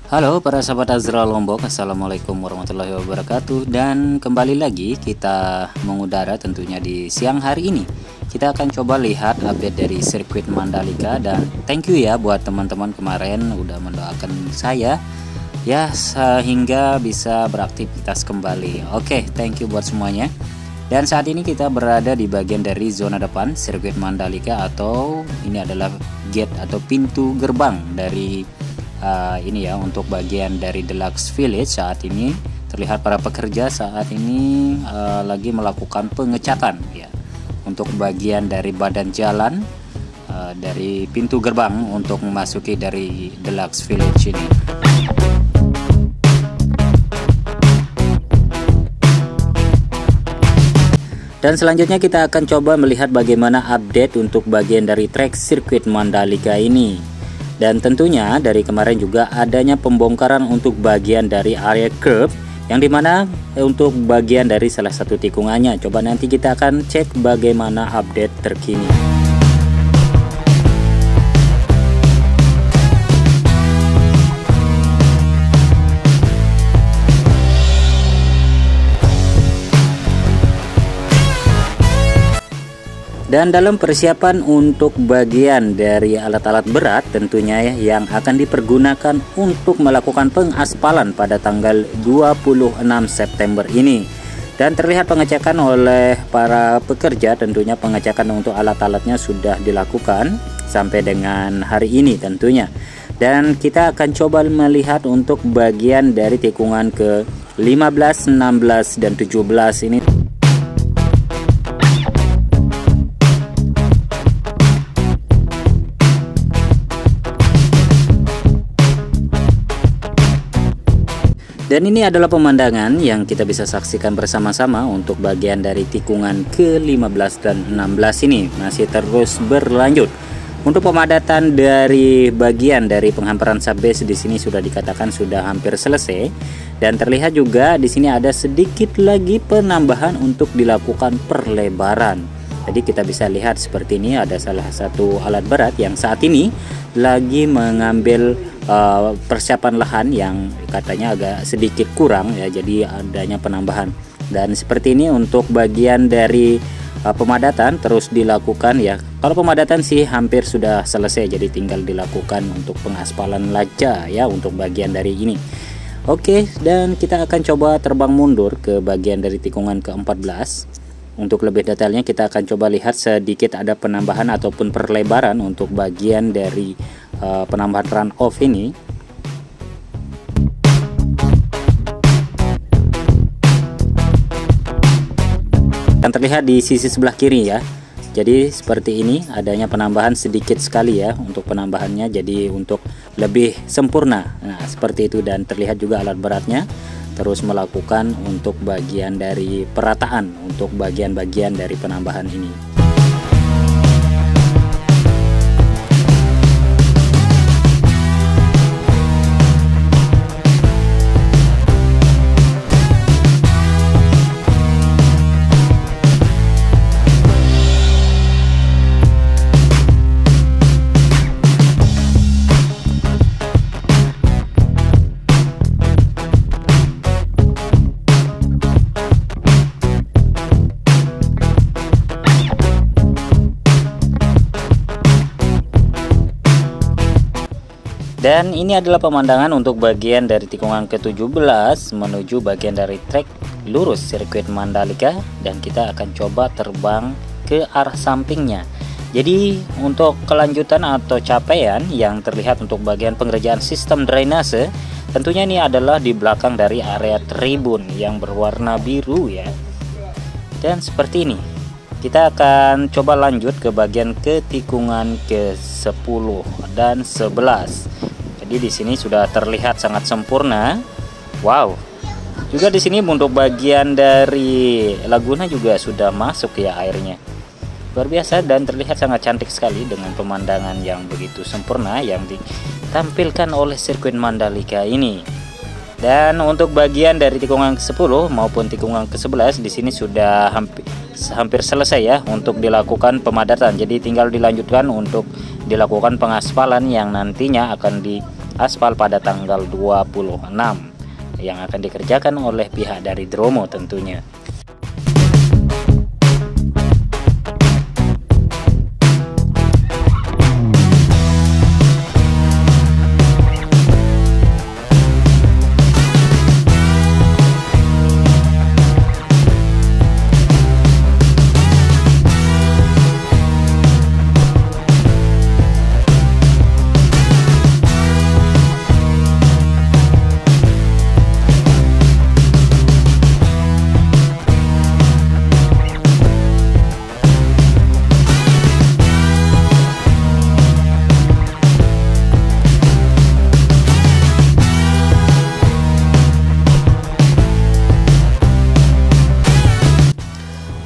Halo para sahabat Azra Lombok, Assalamualaikum warahmatullahi wabarakatuh. Dan kembali lagi kita mengudara tentunya di siang hari ini. Kita akan coba lihat update dari sirkuit Mandalika. Dan thank you ya buat teman-teman kemarin udah mendoakan saya ya sehingga bisa beraktivitas kembali. Oke, thank you buat semuanya. Dan saat ini kita berada di bagian dari zona depan sirkuit Mandalika, atau ini adalah gate atau pintu gerbang dari ini ya, untuk bagian dari Deluxe Village. Saat ini terlihat para pekerja saat ini lagi melakukan pengecatan ya untuk bagian dari badan jalan dari pintu gerbang untuk memasuki dari Deluxe Village ini. Dan selanjutnya kita akan coba melihat bagaimana update untuk bagian dari trek sirkuit Mandalika ini. Dan tentunya dari kemarin juga adanya pembongkaran untuk bagian dari area curb, yang dimana untuk bagian dari salah satu tikungannya. Coba nanti kita akan cek bagaimana update terkini. Dan dalam persiapan untuk bagian dari alat-alat berat tentunya ya, yang akan dipergunakan untuk melakukan pengaspalan pada tanggal 26 September ini. Dan terlihat pengecekan oleh para pekerja, tentunya pengecekan untuk alat-alatnya sudah dilakukan sampai dengan hari ini tentunya. Dan kita akan coba melihat untuk bagian dari tikungan ke 15, 16, dan 17 ini. Dan ini adalah pemandangan yang kita bisa saksikan bersama-sama untuk bagian dari tikungan ke-15 dan 16 ini masih terus berlanjut. Untuk pemadatan dari bagian dari penghamparan subbase di sini sudah dikatakan sudah hampir selesai, dan terlihat juga di sini ada sedikit lagi penambahan untuk dilakukan perlebaran. Jadi kita bisa lihat seperti ini, ada salah satu alat berat yang saat ini lagi mengambil persiapan lahan yang katanya agak sedikit kurang ya, jadi adanya penambahan. Dan seperti ini untuk bagian dari pemadatan terus dilakukan ya. Kalau pemadatan sih hampir sudah selesai, jadi tinggal dilakukan untuk pengaspalan laja ya untuk bagian dari ini. Oke, dan kita akan coba terbang mundur ke bagian dari tikungan ke-14. Untuk lebih detailnya kita akan coba lihat sedikit ada penambahan ataupun perlebaran untuk bagian dari penambahan run off ini. Yang terlihat di sisi sebelah kiri ya. Jadi seperti ini adanya penambahan sedikit sekali ya untuk penambahannya, jadi untuk lebih sempurna. Nah seperti itu, dan terlihat juga alat beratnya terus melakukan untuk bagian dari perataan untuk bagian-bagian dari penambahan ini. Dan ini adalah pemandangan untuk bagian dari tikungan ke-17 menuju bagian dari trek lurus sirkuit Mandalika, dan kita akan coba terbang ke arah sampingnya. Jadi untuk kelanjutan atau capaian yang terlihat untuk bagian pengerjaan sistem drainase, tentunya ini adalah di belakang dari area tribun yang berwarna biru ya. Dan seperti ini. Kita akan coba lanjut ke bagian ke tikungan ke-10 dan 11. Jadi di sini sudah terlihat sangat sempurna. Wow. Juga di sini untuk bagian dari laguna juga sudah masuk ya airnya. Luar biasa, dan terlihat sangat cantik sekali dengan pemandangan yang begitu sempurna yang ditampilkan oleh sirkuit Mandalika ini. Dan untuk bagian dari tikungan ke-10 maupun tikungan ke-11 di sini sudah hampir selesai ya untuk dilakukan pemadatan. Jadi tinggal dilanjutkan untuk dilakukan pengaspalan yang nantinya akan aspal pada tanggal 26 yang akan dikerjakan oleh pihak dari Dromo tentunya.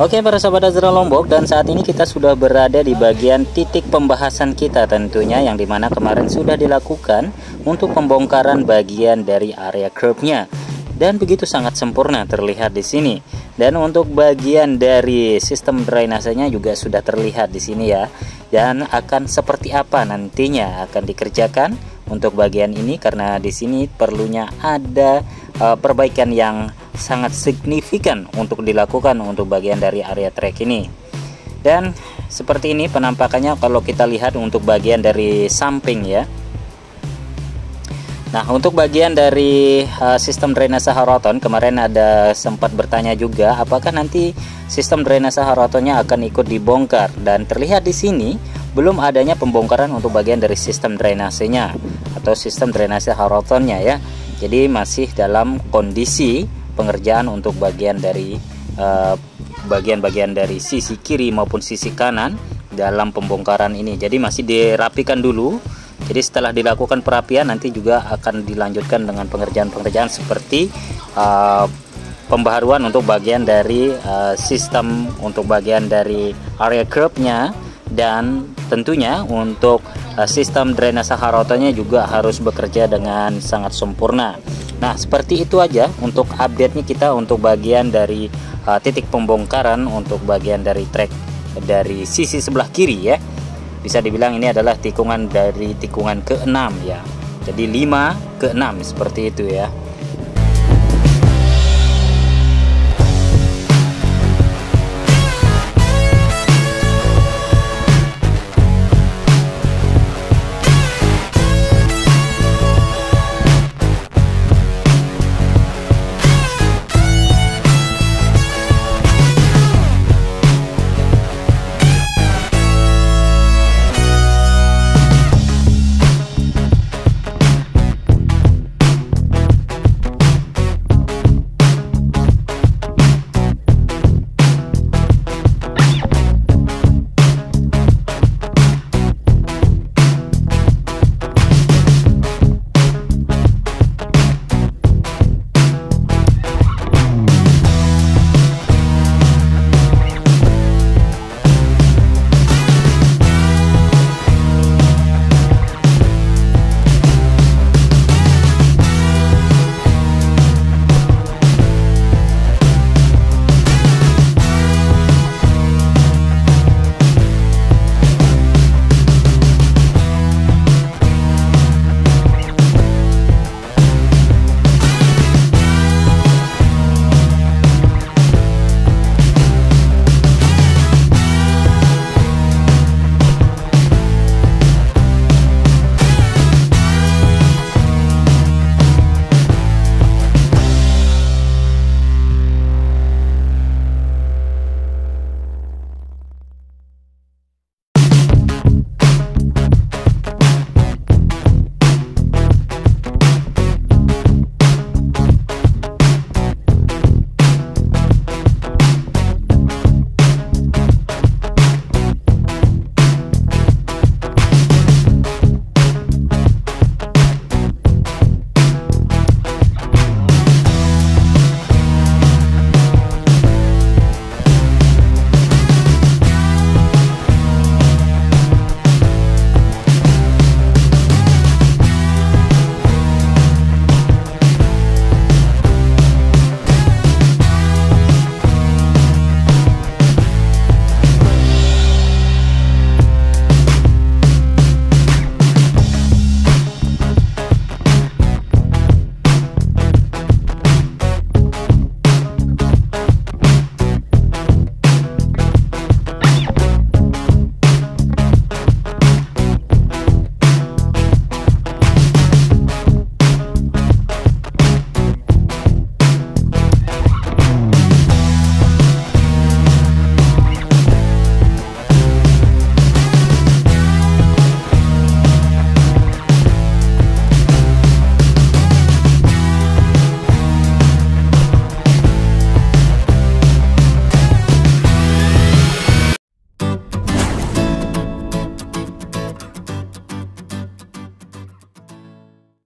Oke para sahabat Azra Lombok, dan saat ini kita sudah berada di bagian titik pembahasan kita tentunya, yang dimana kemarin sudah dilakukan untuk pembongkaran bagian dari area curb-nya, dan begitu sangat sempurna terlihat di sini. Dan untuk bagian dari sistem drainasenya juga sudah terlihat di sini ya. Dan akan seperti apa nantinya akan dikerjakan untuk bagian ini, karena di sini perlunya ada perbaikan yang sangat signifikan untuk dilakukan untuk bagian dari area trek ini. Dan seperti ini penampakannya kalau kita lihat untuk bagian dari samping ya. Nah, untuk bagian dari sistem drainase Haraton, kemarin ada sempat bertanya juga apakah nanti sistem drainase Haratonnya akan ikut dibongkar, dan terlihat di sini belum adanya pembongkaran untuk bagian dari sistem drainasenya atau sistem drainase Haratonnya ya. Jadi masih dalam kondisi pengerjaan untuk bagian dari bagian-bagian dari sisi kiri maupun sisi kanan dalam pembongkaran ini. Jadi masih dirapikan dulu. Jadi setelah dilakukan perapian, nanti juga akan dilanjutkan dengan pengerjaan-pengerjaan seperti pembaharuan untuk bagian dari sistem untuk bagian dari area curb-nya, dan tentunya untuk sistem drainase Haratonnya juga harus bekerja dengan sangat sempurna. Nah, seperti itu aja untuk update-nya kita untuk bagian dari titik pembongkaran untuk bagian dari trek dari sisi sebelah kiri ya. Bisa dibilang ini adalah tikungan dari tikungan ke-6 ya. Jadi 5 ke 6 seperti itu ya.